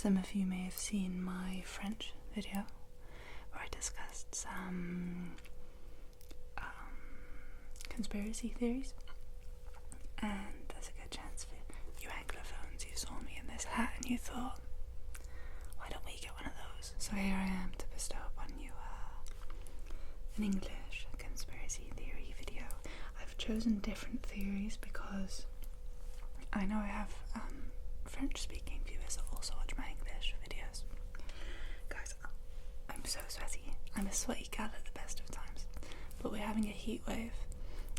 some of you may have seen my French video where I discussed some conspiracy theories, and there's a good chance for you Anglophones who saw me in this hat and you thought, why don't we get one of those? So here I am to bestow upon you an English conspiracy theory video. I've chosen different theories because I know I have French speaking viewers that also watch my English videos. Guys, I'm so sweaty. I'm a sweaty cat at the best of times, but we're having a heat wave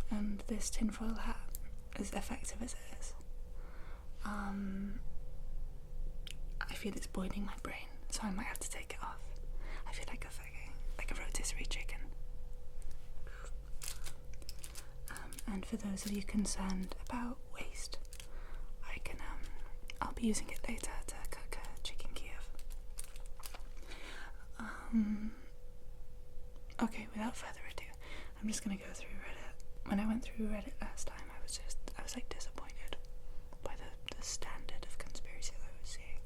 and this tinfoil hat, as effective as it is, I feel it's boiling my brain, so I might have to take it off. I feel like a rotisserie chicken. And for those of you concerned about waste, I'll be using it later to cook chicken Kiev. Okay, without further ado, I'm just gonna go through Reddit. When I went through Reddit last time, I was like disappointed by the standard of conspiracy that I was seeing.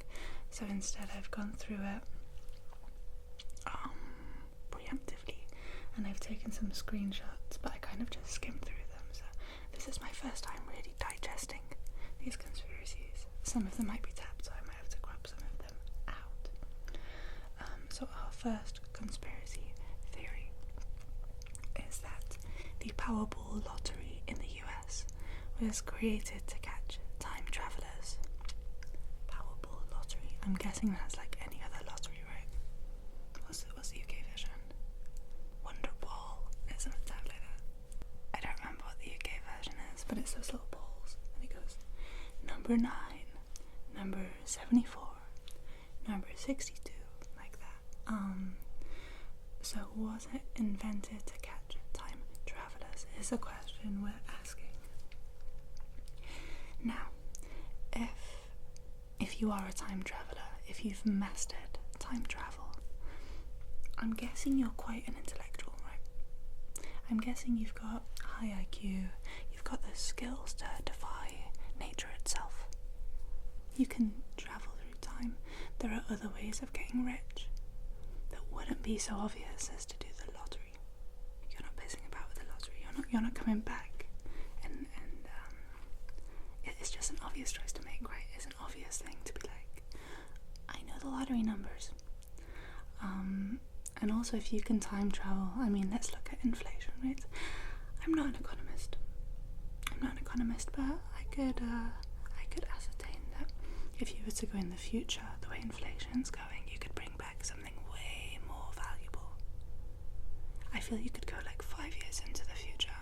So instead I've gone through it preemptively, and I've taken some screenshots, but I kind of just skimmed through them. So this is my first time really digesting these conspiracies. Some of them might be tapped, so I might have to grab some of them out. So our first conspiracy theory is that the Powerball lottery in the US was created to catch time travelers. Powerball lottery. I'm guessing that's like any other lottery, right? What's the UK version? Wonderball. It's something like that. I don't remember what the UK version is, but it's those little balls, and it goes number 9, number 74, number 62, like that. So was it invented to catch time travelers is the question we're asking. Now, if you are a time traveler, if you've mastered time travel, I'm guessing you're quite an intellectual, right? I'm guessing you've got high IQ, you've got the skills to defy nature itself. You can travel through time. There are other ways of getting rich that wouldn't be so obvious as to do the lottery. You're not pissing about with the lottery. You're not coming back, and it's just an obvious choice to make, right? It's an obvious thing to be like, I know the lottery numbers. And also, if you can time travel, I mean, let's look at inflation rates. I'm not an economist, but I could ascertain that if you were to go in the future, the way inflation's going, you could bring back something way more valuable. I feel you could go like 5 years into the future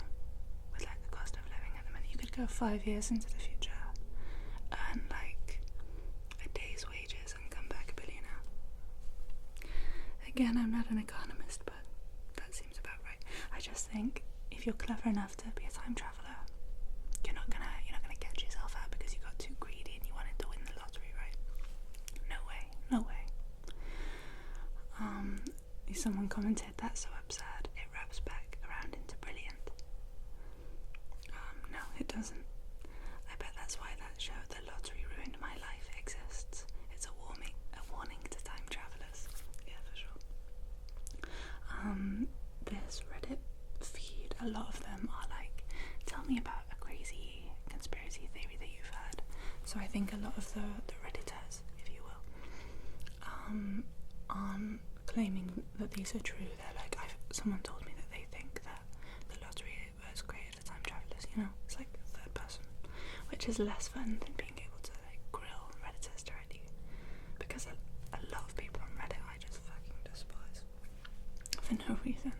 with like the cost of living at the minute. You could go 5 years into the future, earn like a day's wages, and come back a billionaire. Again, I'm not an economist, but that seems about right. I just think if you're clever enough to be a time traveler, you're not gonna catch yourself out because you got too greedy and you wanted to win the lottery, right? No way. Someone commented, that's so absurd, it wraps back around into brilliant. No, it doesn't. I bet that's why that show, The Lottery Ruined My Life, exists. It's a warning to time travelers. Yeah, for sure. This Reddit feed, a lot of them are like, tell me about a crazy conspiracy theory that you've heard. So I think a lot of the Redditors, if you will, aren't claiming that these are true. They're like, someone told me that they think that the lottery was created for time travelers, you know? It's like third person, which is less fun than being able to like grill Redditors directly, because a lot of people on Reddit I just fucking despise for no reason.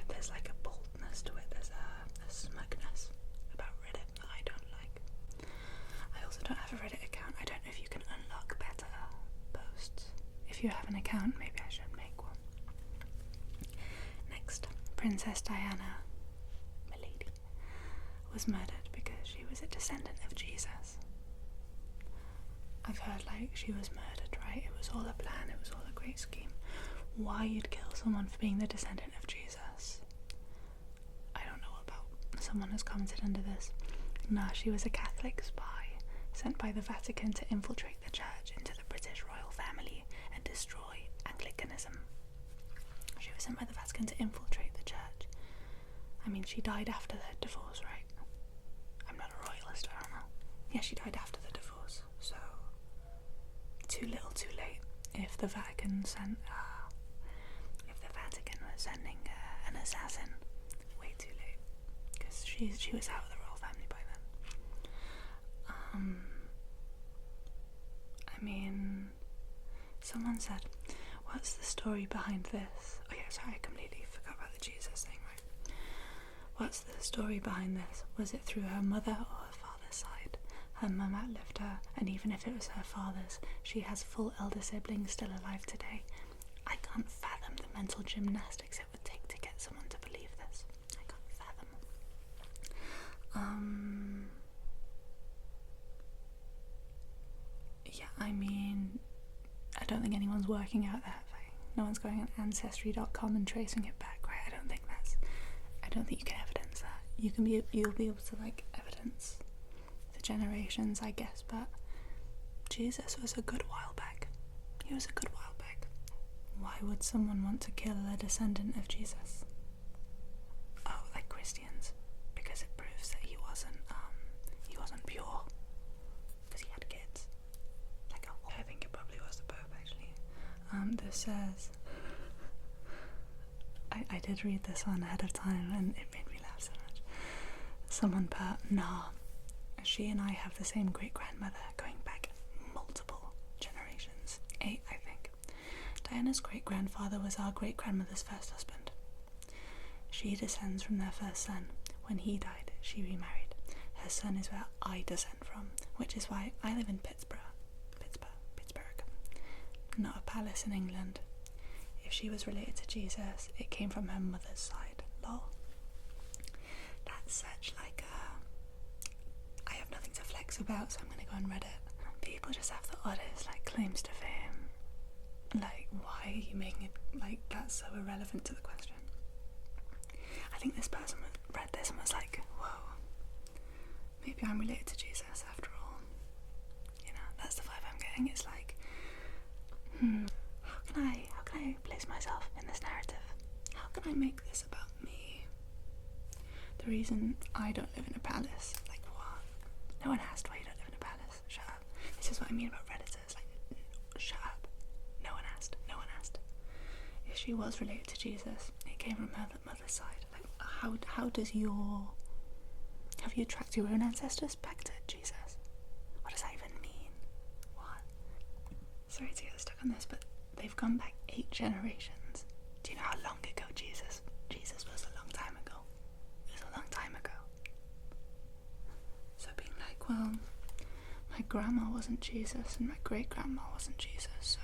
There's like a boldness to it, there's a smugness about Reddit that I don't like. I also don't have a Reddit account. I don't know if you can unlock better posts. If you have an account, maybe I should make one. Next, Princess Diana, milady, was murdered because she was a descendant of Jesus. I've heard like she was murdered, right? It was all a plan, it was all a great scheme. Why you'd kill someone for being the descendant of Jesus, I don't know about. Someone has commented under this. No, she was a Catholic spy sent by the Vatican to infiltrate the church into the British royal family and destroy Anglicanism. She was sent by the Vatican to infiltrate the church. I mean, she died after the divorce, right? I'm not a royalist, I don't know. Yeah, she died after the divorce, so too little, too late. If the Vatican was sending an assassin, way too late, because she was out of the royal family by then. I mean, someone said, what's the story behind this? Oh yeah, sorry, I completely forgot about the Jesus thing, right? What's the story behind this? Was it through her mother or her father's side? Her mum outlived her, and even if it was her father's, she has full elder siblings still alive today. I can't fathom the mental gymnastics it would take to get someone to believe this. I can't fathom. Yeah, I mean, I don't think anyone's working out that thing. No one's going on Ancestry.com and tracing it back, right? I don't think you can evidence that. You'll be able to, like, evidence the generations, I guess, but Jesus was a good while back. He was a good while back. Why would someone want to kill a descendant of Jesus? Oh, like Christians, because it proves that he wasn't pure, because he had kids. Like, I think it probably was the Pope, actually. This says, I did read this one ahead of time, and it made me laugh so much. Someone put, nah, she and I have the same great-grandmother going back multiple generations. 8, I think. Diana's great-grandfather was our great-grandmother's first husband. She descends from their first son. When he died, she remarried. Her son is where I descend from, which is why I live in Pittsburgh, not a palace in England. If she was related to Jesus, it came from her mother's side. Lol. That's such like I have nothing to flex about, so I'm gonna go on Reddit. People just have the oddest, like, claims to fame. Like, why are you making it like that's so irrelevant to the question? I think this person read this and was like, whoa, maybe I'm related to Jesus after all. You know, that's the vibe I'm getting. It's like, how can I place myself in this narrative? How can I make this about me? The reason I don't live in a palace, like, what? No one asked why you don't live in a palace. Shut up. This is what I mean about Redditors. Like, shut up. No one asked. If she was related to Jesus, it came from her mother's side. Like, how does have you tracked your own ancestors back to Jesus? What does that even mean? What? Sorry to get stuck on this, but they've gone back 8 generations. Do you know how long ago Jesus was? A long time ago. It was a long time ago. So being like, well, my grandma wasn't Jesus and my great-grandma wasn't Jesus, so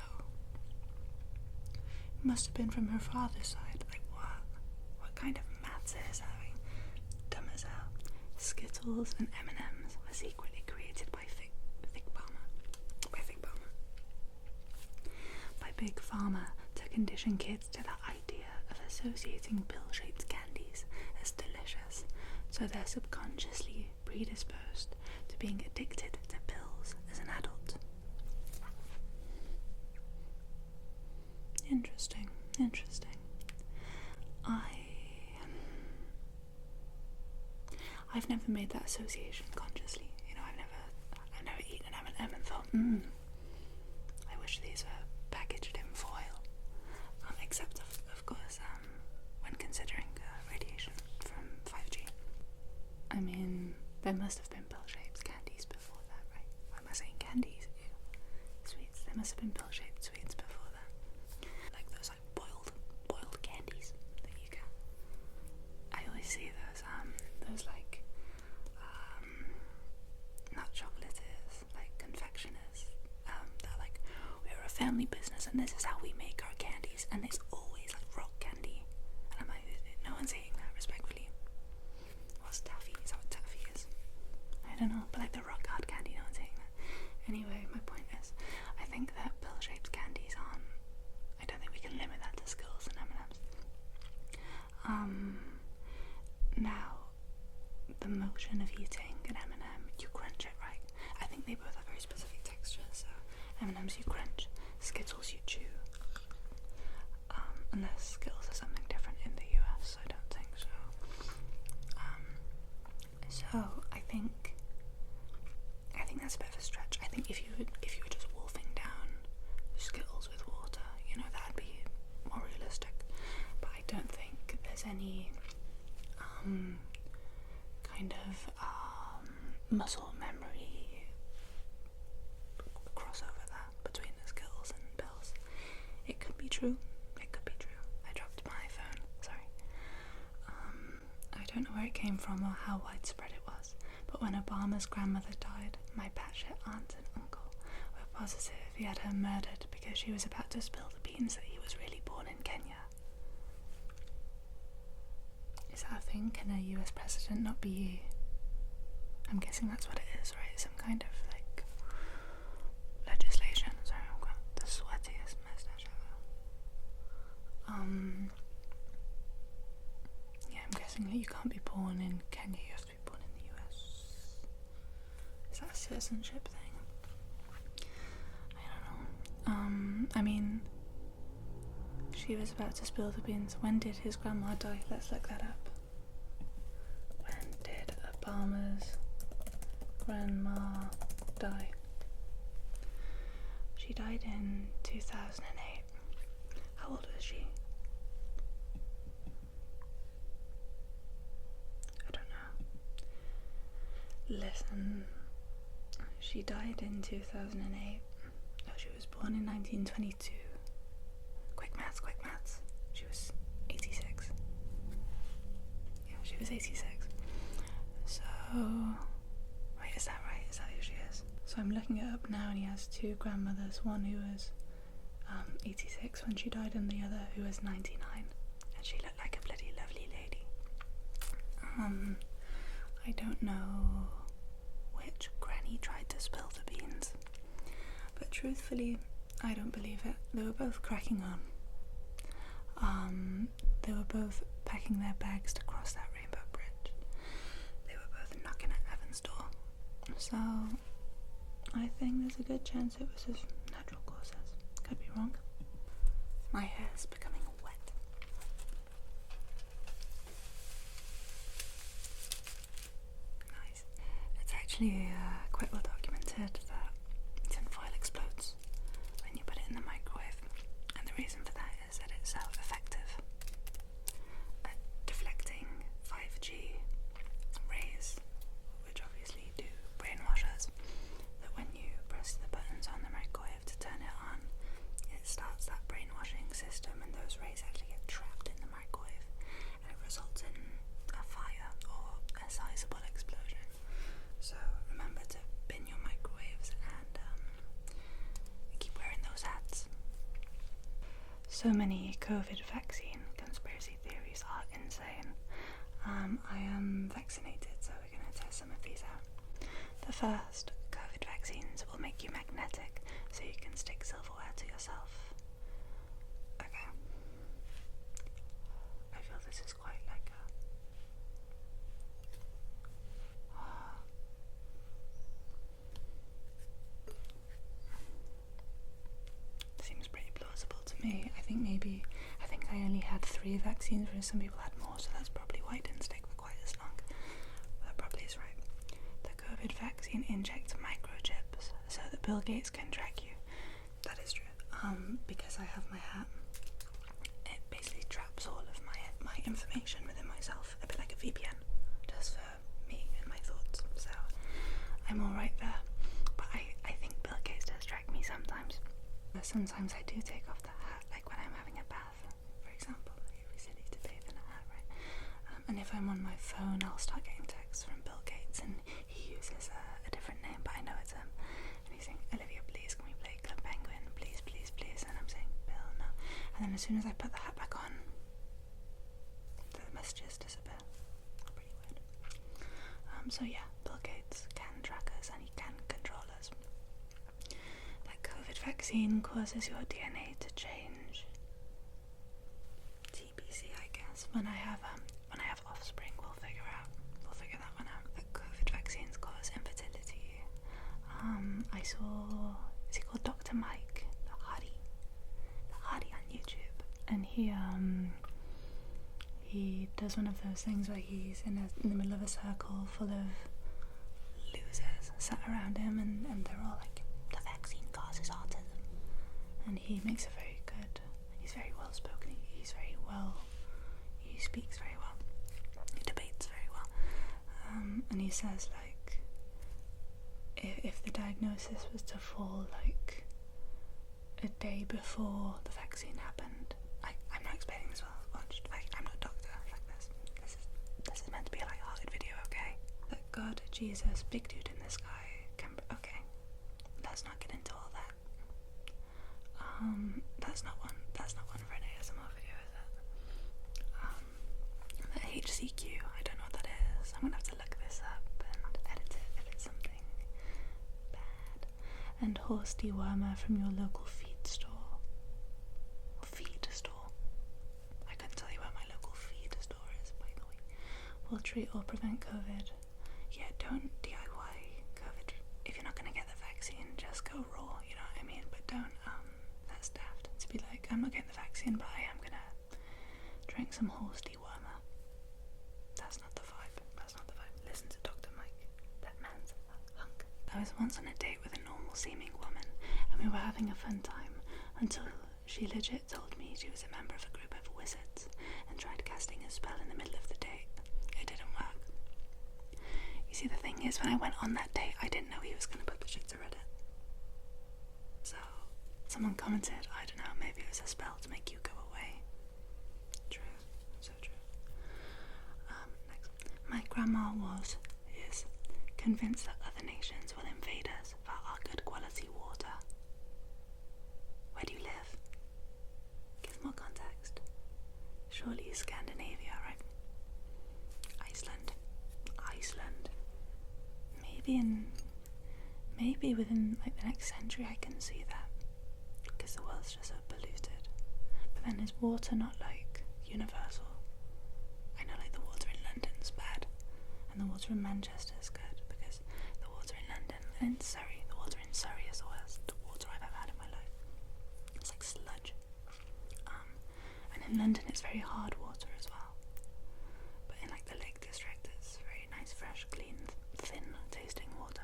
it must have been from her father's side. Like, what? What kind of maths is that? Dumb as hell. Skittles and M&Ms were secretly created by Big Pharma. By Big Pharma to condition kids to the idea of associating pill-shaped candies as delicious, so they're subconsciously predisposed to being addicted to pills as an adult. Interesting. I've never made that association consciously. You know, I've never eaten an M&M and thought, I wish these were packaged in foil. Except of course, when considering radiation from 5G. I mean, there must have been pill-shaped candies before that, right? Why am I saying candies? Ew. Sweets. There must have been pill-shaped sweets before that. Like those, like, boiled candies that you get. I always see those like not chocolaters, like confectioners. They're like, we're a family business and this is how we make our candies, and it's always like rock candy. And I'm like, no one's eating that, respectfully. What's taffy? Is that what taffy is? I don't know, but like the rock hard candy, no one's eating that. Anyway, my point is, I think that pill-shaped candies aren't. I don't think we can limit that to Skittles and M&Ms. Now, the motion of eating an M&M, you crunch it, right? I think think they both have very specific textures. So M&M's you crunch, Skittles you chew. Unless Skittles are something different in the US, I don't think so. So I think that's a bit of a stretch. I think if you were just wolfing down Skittles with water, that'd be more realistic. But I don't think there's any kind of muscle memory crossover there between the Skittles and pills. It could be true. I dropped my phone. Sorry. I don't know where it came from or how widespread it was, but when Obama's grandmother died, my batshit aunt and uncle were positive he had her murdered because she was about to spill the beans that he was really born in Kenya. Is that a thing? Can a US president not be... I'm guessing that's what it is, right? Some kind of, legislation. Sorry, I've got the sweatiest moustache ever. Yeah, I'm guessing that you can't be born in Kenya, you have to be born in the US. Is that a citizenship thing? I don't know. I mean, she was about to spill the beans. When did his grandma die? Let's look that up. When did Obama's grandma die? She died in 2008. How old is she? I don't know. Listen, she died in 2008. No, she was born in 1922. Quick maths. She was 86. Yeah, she was 86. So, wait, is that right? Is that who she is? So I'm looking it up now, and he has two grandmothers. One who was 86 when she died, and the other who was 99. And she looked like a bloody lovely lady. I don't know which granny tried to spill the beans, but truthfully, I don't believe it. They were both cracking on. They were both packing their bags to cross that rainbow bridge. They were both knocking at Evan's door. So, I think there's a good chance it was his natural causes. Could be wrong. My hair's becoming wet. Nice. It's actually quite well documented that tinfoil explodes when you put it in the microwave, and the reason for that is that it's so effective at deflecting 5G rays, which obviously do brainwash us, that when you press the buttons on the microwave to turn it on, it starts that brainwashing system, and those rays actually get trapped in the microwave, and it results in a fire or a sizable explosion. So remember to bin your microwaves and keep wearing those hats. So many COVID vaccine conspiracy theories are insane. I am vaccinated, so we're going to test some of these out. The first, COVID vaccines will make you magnetic, so you can stick silverware to yourself. Okay. I feel this is quite like a... Seems pretty plausible to me. I think I only had 3 vaccines, whereas some people had more, so that's probably why it didn't stick for quite as long. That probably is right. The COVID vaccine injects microchips so that Bill Gates can track you. That is true. Because I have my hat, it basically traps all of my information within myself, a bit like a VPN, just for me and my thoughts. So I'm alright there. But I think Bill Gates does track me sometimes. Sometimes I do take off the hat, like when I'm having a bath, for example. It would be silly to bathe in a hat, right? And if I'm on my phone, I'll start getting texts from Bill Gates, and he uses a different name, but I know it's him. And he's saying, Olivia, please, can we play Club Penguin? Please, please, please. And I'm saying, Bill, no. And then as soon as I put the hat back on, the messages disappear. Pretty weird. So yeah, Bill Gates can track us, and he can control us. COVID vaccine causes your DNA to change. TBC, I guess. When I have offspring, we'll figure that one out. That COVID vaccines cause infertility. I saw, is he called Dr. Mike? The Hardy on YouTube. And he does one of those things where he's in the middle of a circle full of losers sat around him, and they're all like, the vaccine causes autism. And he makes a very good, he's very well spoken, he speaks very well, he debates very well, and he says, like, if the diagnosis was to fall like a day before the vaccine happened, I'm not explaining this well, I'm not a doctor, like this is meant to be a light-hearted video, okay? That God, Jesus, big dude in the sky, okay, let's not get into all that. That's not one for an ASMR video, is it? The HCQ, I don't know what that is. I'm gonna have to look this up and edit it if it's something bad. And horse dewormer from your local feed store. I couldn't tell you where my local feed store is, by the way. Will treat or prevent COVID. Yeah, don't DIY COVID. If you're not gonna get the vaccine, just go raw, you know what I mean? But don't, that's daft. To be like, I'm not getting the vaccine, but I am gonna drink some horse dewormer. That's not the vibe. Listen to Dr. Mike. That man's a hunk. I was once on a date with a normal seeming woman, and we were having a fun time until she legit told me she was a member of a group of wizards and tried casting a spell in the middle of the date. It didn't work. You see, the thing is, when I went on that date, I didn't know he was going to put the shit to Reddit. So, someone commented, I don't know, maybe it was a spell to make you go away. True, so true. Next. My grandma is convinced that other nations will invade us for our good quality water. Where do you live? Give more context. Surely Scandinavia, right? Iceland. Maybe within like the next century I can see that, because the world's just so polluted. But then is water not like universal? I know like the water in London's bad, and the water in Manchester is good, because the water in London and in Surrey, the water in Surrey is the worst water I've ever had in my life. It's like sludge. And in London it's very hard water as well. But in like the Lake District it's very nice, fresh, clean, thin tasting water.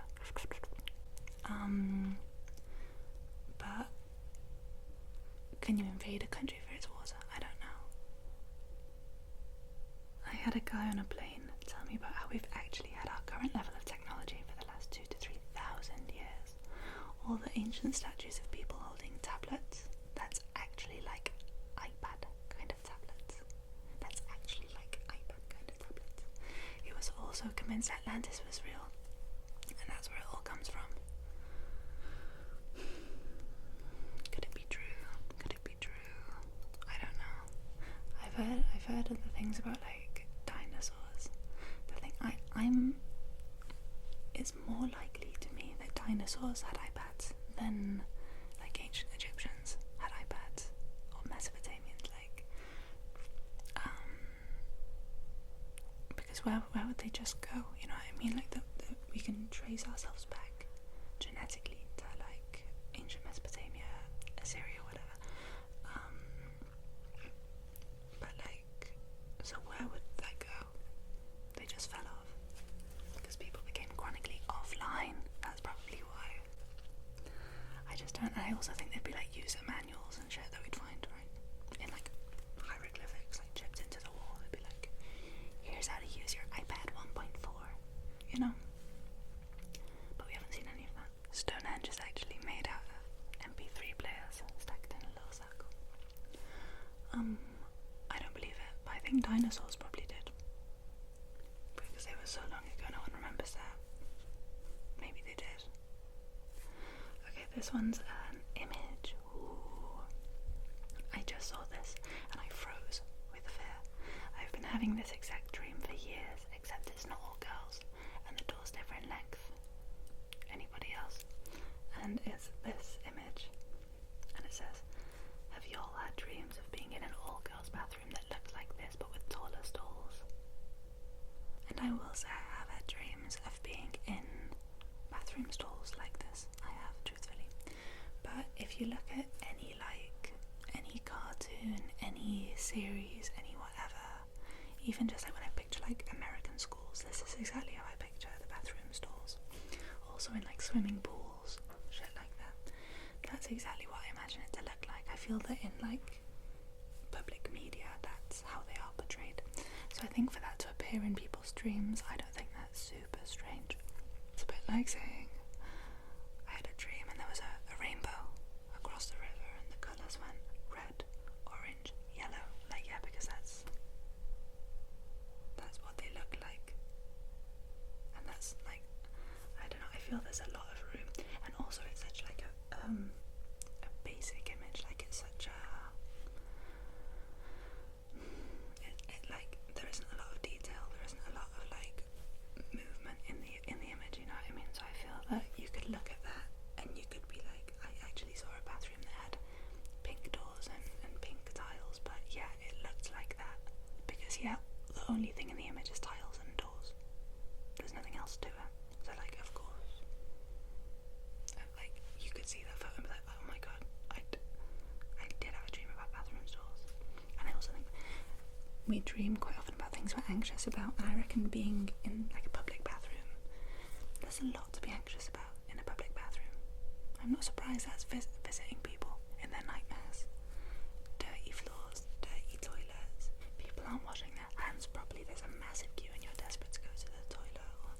But can you invade a country for its water? I don't know. I had a guy on a plane tell me about how we've actually had our current level of technology for the last 2,000 to 3,000 years. All the ancient statues of people holding tablets, that's actually like iPad kind of tablets. He was also convinced Atlantis was real, and that's where it all comes from. Could it be true? I don't know. I've heard of the things about like dinosaurs. The thing it's more likely to me that dinosaurs had iPads than like ancient Egyptians had iPads, or Mesopotamians, like because where would they just go? You know what I mean? Like we can trace ourselves back genetically to like ancient Mesopotamia, Assyria, whatever. But like, so where would that go? They just fell off because people became chronically offline. That's probably why. I just don't. I also think there'd be like user manuals and shit that we'd find, right? In like hieroglyphics, like chipped into the wall. They'd be like, here's how to use your iPad 1.4, you know? But we haven't seen any of that. Stonehenge is actually made out of MP3 players stacked in a little circle. I don't believe it, but I think dinosaurs probably did. Because they were so long ago, no one remembers that. Maybe they did. Okay, this one's an image. Ooh. I just saw this and I froze with fear. I've been having this exact dream for years, except it's not all girls, and the door's different length. Anybody else? And it's this image, and it says, have you all had dreams of being in an all-girls bathroom that looked like this but with taller stalls? And I will say I have had dreams of being in bathroom stalls like this. I have. if you look at any cartoon, any series, any whatever, even just like when I picture like American schools, this is exactly how I picture the bathroom stalls. Also in like swimming pools, shit like that. That's exactly what I imagine it to look like. I feel that in like public media, that's how they are portrayed. So I think for that to appear in people's dreams, I don't think that's super strange. It's a bit like saying, I had a dream and there was a rainbow across the river and the colours went red, orange, yellow. Like, yeah, because that's what they look like. And that's like, I don't know, I feel there's a lot of room. And also it's such like a basic image, like it's such a like there isn't a lot of detail, there isn't a lot of like movement in the image, you know what I mean? So I feel that you could look at that and you could be like, I actually saw a bathroom that had pink doors and pink tiles, but yeah, it looked like that because yeah, the only thing in the image is tiles and doors. There's nothing else to it. So like, of course, like you could see that photo and be like, oh my god, I did have a dream about bathroom stalls. And I also think we dream quite often about things we're anxious about, and I reckon being in like a public bathroom, there's a lot to be anxious about in a public bathroom. I'm not surprised that's visiting people in their nightmares. Dirty floors, dirty toilets, people aren't washing their hands properly, there's a massive queue and you're desperate to go to the toilet, or,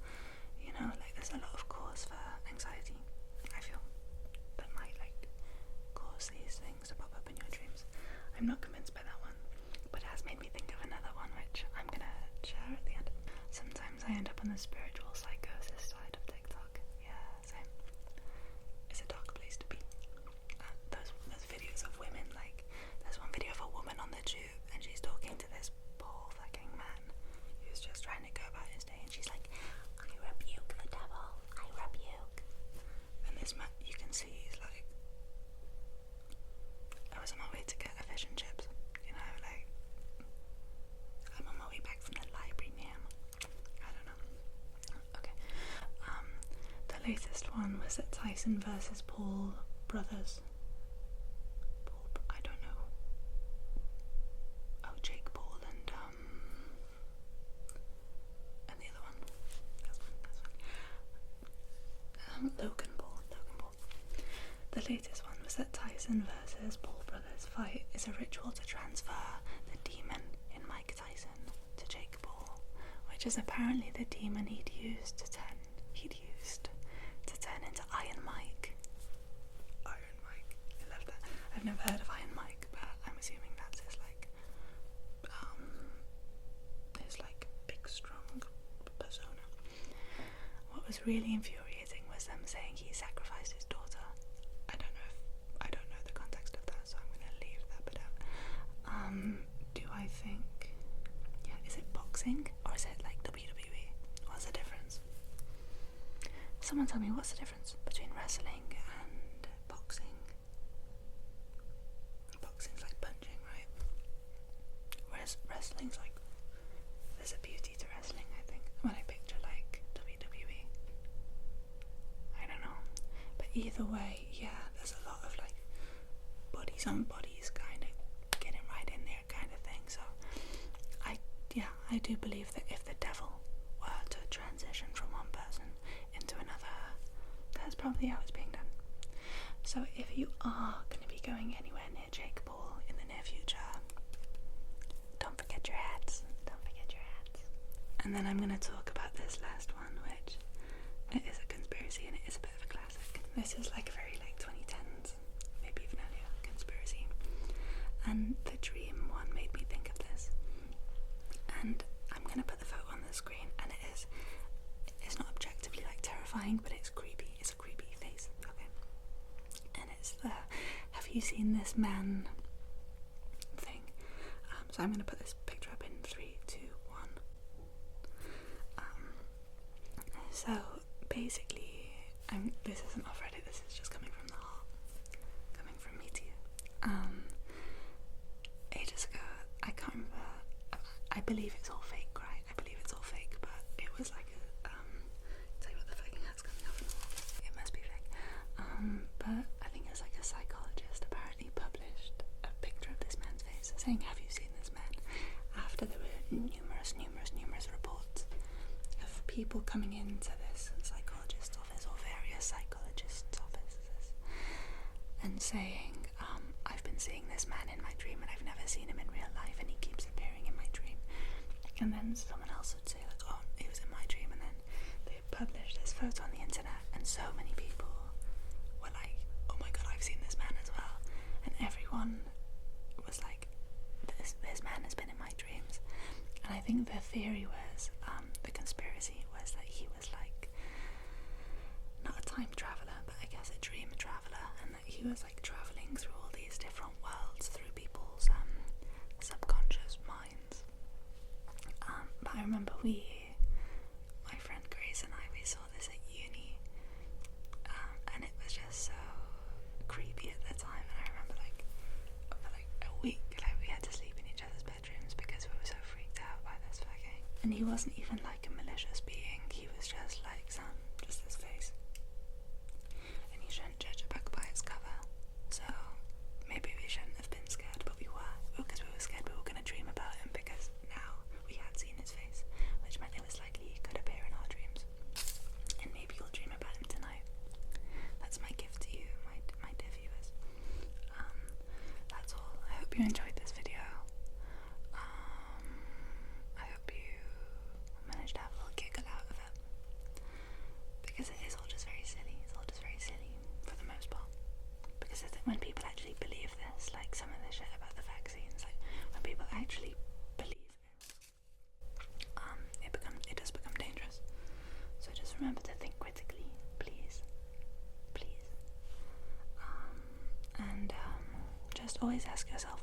you know, like there's a lot of cause for anxiety, I feel, that might like cause these things to pop up in your dreams. I'm not convinced by that one, but it has made me think of another one which I'm gonna share at the end. Sometimes I end up on the spiritual psychosis side of TikTok. Yeah, same. It's a dark place to be. Those videos of women, like there's one video of a woman on the tube and she's talking to this poor fucking man who's just trying to go about his day, and she's like, I rebuke the devil, I rebuke. And this man, you can see he's like, I was on my way to get a fish and chips, you know, like I'm on my way back from the library near him. I don't know. Okay. The latest one was at Tyson versus Paul Brothers. I don't know. Oh, Jake Paul and the other one. Logan Paul. The latest one was that Tyson versus Paul Brothers fight is a ritual to transfer the demon in Mike Tyson to Jake Paul, which is apparently the demon he'd used to turn into Iron Mike. Iron Mike. I love that. I've never heard of Iron Mike, but I'm assuming that's his like big strong persona. What was really infuriating was them saying he sacrificed his daughter. I don't know the context of that, so I'm gonna leave that bit out. Do I think, yeah, is it boxing or is it like WWE? What's the difference? Someone tell me, what's the difference between wrestling and boxing? Boxing's like punching, right? Whereas wrestling's like, there's a beauty to wrestling, I think. When I picture like WWE, I don't know. But either way, yeah, there's a lot of like bodies on bodies kind of getting right in there kind of thing. So I do believe that if the devil were to transition from one person into another, that's probably how it's being done. So if you are going to be going anywhere near Jake Paul in the near future, don't forget your hats. And then I'm going to talk about this last one, which it is a conspiracy and it is a bit of a classic. This is like a very like 2010s, maybe even earlier, conspiracy. And the dream one made me think of this. And I'm going to put the photo on the screen, and it's not objectively like terrifying, but it's creepy. It's a creepy face, okay? And it's the, have you seen this man thing? So I'm going to put this picture up in 3, 2, 1. So basically, this isn't off Reddit, this is just coming from the heart, coming from me to you. Ages ago, I can't remember, I believe it's all fake, right? I believe it's all fake, but it was like a, tell you what, the fucking hat's coming off. It must be fake. But I think it's like a psychology saying, have you seen this man? After there were numerous reports of people coming into this psychologist's office or various psychologists' offices and saying, I've been seeing this man in my dream and I've never seen him in real life and he keeps appearing in my dream. And then someone else would say, like, oh, he was in my dream, and then they published this photo on the internet and so many people were like, oh my god, I've seen this man as well. And everyone was like, this man has been in my dreams. And I think the theory was, the conspiracy was that he was like, not a time traveller, but I guess a dream traveller, and that he was like travelling through all these different worlds through people's subconscious minds. But I remember my friend Grace and I, we saw this at uni, and it was just so creepy at the time. And I remember like for like a week, like we had to sleep in each other's bedrooms because we were so freaked out by this fucking. And he wasn't even like a malicious being. He was just like just this face. And you shouldn't judge a book by its cover. So maybe we shouldn't have been scared, but we were, because we were scared we were going to dream about him, because now we had seen his face, which meant it was likely he could appear in our dreams. And maybe you'll dream about him tonight. That's my gift to you, my dear viewers. That's all. I hope you enjoyed this video. I hope you managed to have a little giggle out of it, because it is all just very silly. It's all just very silly for the most part. Because when people actually believe this, like some of the shit about the vaccines, like when people actually believe it does become dangerous. So just remember to think critically, please. And just always ask yourself,